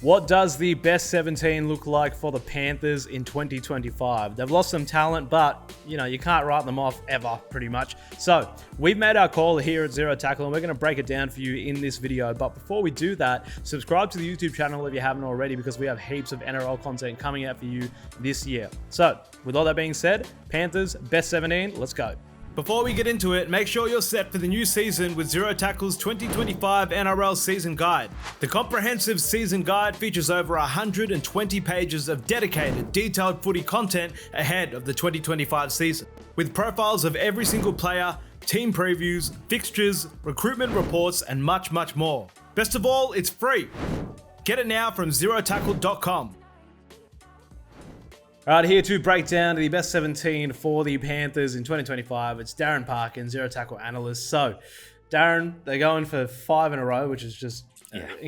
What does the best 17 look like for the Panthers in 2025? They've lost some talent, but, you can't write them off ever, pretty much. So, we've made our call here at Zero Tackle, and we're going to break it down for you in this video. But before we do that, subscribe to the YouTube channel if you haven't already, because we have heaps of NRL content coming out for you this year. So, with all that being said, Panthers, best 17, let's go. Before we get into it, make sure you're set for the new season with Zero Tackle's 2025 NRL Season Guide. The comprehensive season guide features over 120 pages of dedicated, detailed footy content ahead of the 2025 season, with profiles of every single player, team previews, fixtures, recruitment reports, and much, much more. Best of all, it's free. Get it now from zerotackle.com. All right, here to break down the best 17 for the Panthers in 2025. It's Darren Parkin, Zero Tackle analyst. So, Darren, they're going for 5 in a row, which is just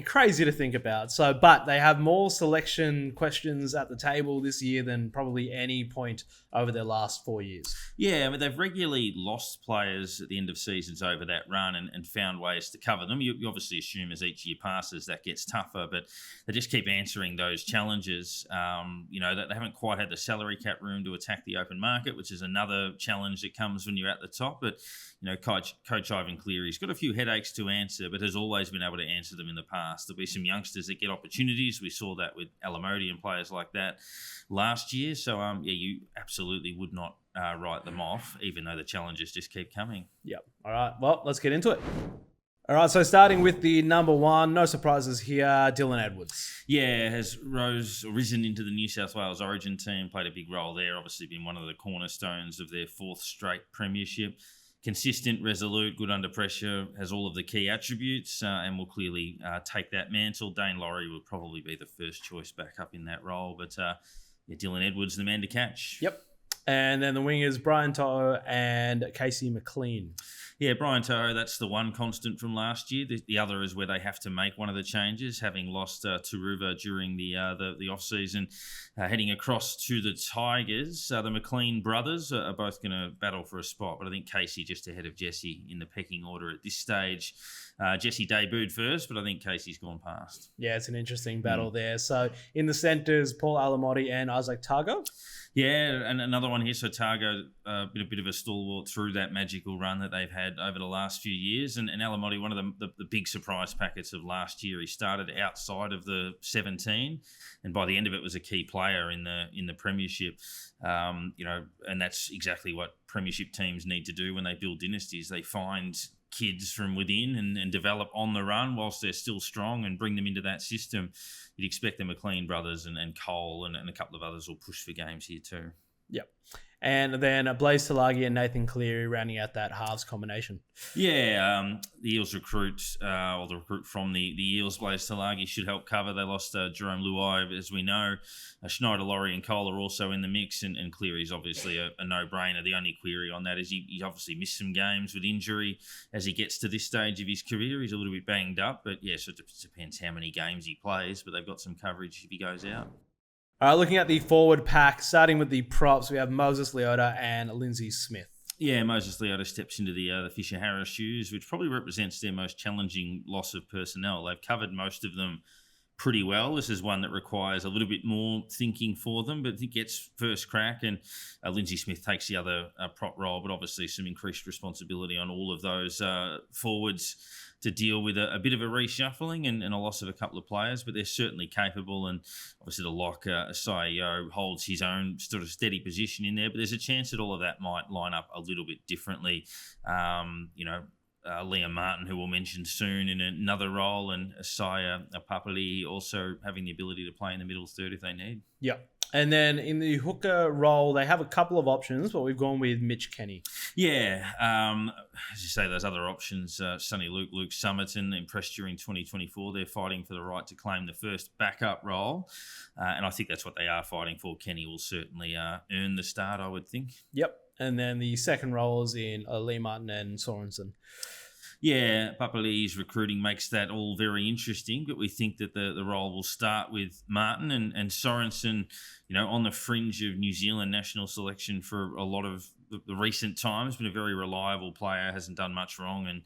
crazy to think about. But they have more selection questions at the table this year than probably any point over their last 4 years. Yeah, I mean, they've regularly lost players at the end of seasons over that run and found ways to cover them. You obviously assume as each year passes that gets tougher, but they just keep answering those challenges. That they haven't quite had the salary cap room to attack the open market, which is another challenge that comes when you're at the top. But, Coach Ivan Cleary's got a few headaches to answer, but has always been able to answer them in the past. There'll be some youngsters that get opportunities. We saw that with Alamodi and players like that last year. So, you absolutely would not write them off, even though the challenges just keep coming. Yep. All right. Well, let's get into it. All right, so starting with the number one, no surprises here, Dylan Edwards. Yeah, has risen into the New South Wales Origin team, played a big role there, obviously been one of the cornerstones of their 4th straight premiership. Consistent, resolute, good under pressure, has all of the key attributes and will clearly take that mantle. Dane Laurie would probably be the first choice back up in that role, but Dylan Edwards, the man to catch. Yep. And then the wingers, Brian To'o and Casey McLean. Yeah, Brian To'o, that's the one constant from last year. The other is where they have to make one of the changes, having lost Turuva during the off-season, heading across to the Tigers. The McLean brothers are both going to battle for a spot, but I think Casey just ahead of Jesse in the pecking order at this stage. Jesse debuted first, but I think Casey's gone past. Yeah, it's an interesting battle there. So in the centres, Paul Alamodi and Isaac Targo. Yeah, and another one here. So Targo, been a bit of a stalwart through that magical run that they've had over the last few years. And Alamodi, one of the big surprise packets of last year. He started outside of the 17, and by the end of it was a key player in the premiership. And that's exactly what premiership teams need to do when they build dynasties. They find kids from within and develop on the run whilst they're still strong and bring them into that system. You'd expect the McLean brothers and Cole and a couple of others will push for games here too. Yep. And then Blaze Talagi and Nathan Cleary rounding out that halves combination. Yeah, the Eels recruit, or the recruit from the Eels, Blaze Talagi, should help cover. They lost Jerome Luai, as we know. Schneider, Laurie and Cole are also in the mix, and Cleary's obviously a no-brainer. The only query on that is he obviously missed some games with injury as he gets to this stage of his career. He's a little bit banged up, but yeah, so it depends how many games he plays, but they've got some coverage if he goes out. All right, looking at the forward pack, starting with the props, we have Moses Leota and Lindsay Smith. Yeah, Moses Leota steps into the Fisher-Harris shoes, which probably represents their most challenging loss of personnel. They've covered most of them pretty well. This is one that requires a little bit more thinking for them, but it gets first crack, and Lindsay Smith takes the other prop role, but obviously some increased responsibility on all of those forwards to deal with a bit of a reshuffling and a loss of a couple of players, but they're certainly capable. And obviously the lock, Saio, holds his own sort of steady position in there, but there's a chance that all of that might line up a little bit differently. Liam Martin, who we'll mention soon, in another role, and Asaya Papali also having the ability to play in the middle third if they need. Yep. And then in the hooker role, they have a couple of options, but we've gone with Mitch Kenny. Yeah. As you say, those other options, Sonny Luke Summerton, impressed during 2024. They're fighting for the right to claim the first backup role. And I think that's what they are fighting for. Kenny will certainly earn the start, I would think. Yep. And then the second role is in Lee Martin and Sorensen. Yeah, Papali's recruiting makes that all very interesting, but we think that the role will start with Martin and Sorensen, on the fringe of New Zealand national selection for a lot of the recent times, been a very reliable player, hasn't done much wrong, and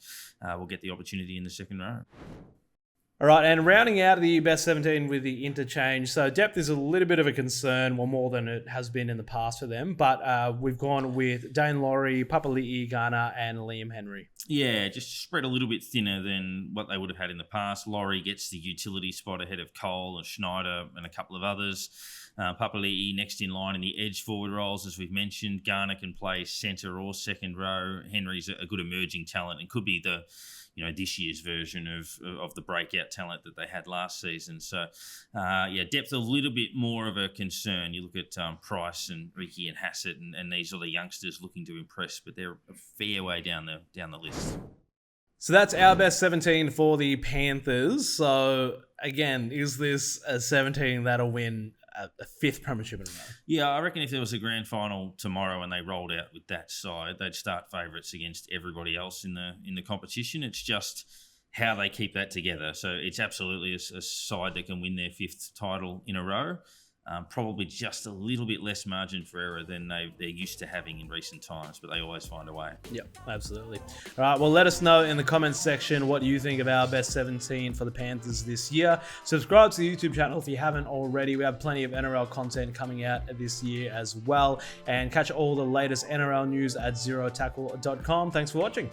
will get the opportunity in the second row. All right, and rounding out the best 17 with the interchange. So depth is a little bit of a concern, well, more than it has been in the past for them. But we've gone with Dane Laurie, Papali'i, Garner, and Liam Henry. Yeah, just spread a little bit thinner than what they would have had in the past. Laurie gets the utility spot ahead of Cole and Schneider and a couple of others. Papali'i next in line in the edge forward roles, as we've mentioned. Garner can play centre or second row. Henry's a good emerging talent and could be the this year's version of the breakout talent that they had last season. So, depth a little bit more of a concern. You look at Price and Ricky and Hassett, and these are the youngsters looking to impress, but they're a fair way down the list. So that's our best 17 for the Panthers. So again, is this a 17 that'll win a fifth premiership in a row? Yeah, I reckon if there was a grand final tomorrow and they rolled out with that side, they'd start favourites against everybody else in the competition. It's just how they keep that together. So it's absolutely a side that can win their fifth title in a row. Probably just a little bit less margin for error than they're used to having in recent times, but they always find a way. Yep, absolutely. All right, well, let us know in the comments section what you think of our best 17 for the Panthers this year. Subscribe to the YouTube channel if you haven't already. We have plenty of NRL content coming out this year as well. And catch all the latest NRL news at zerotackle.com. Thanks for watching.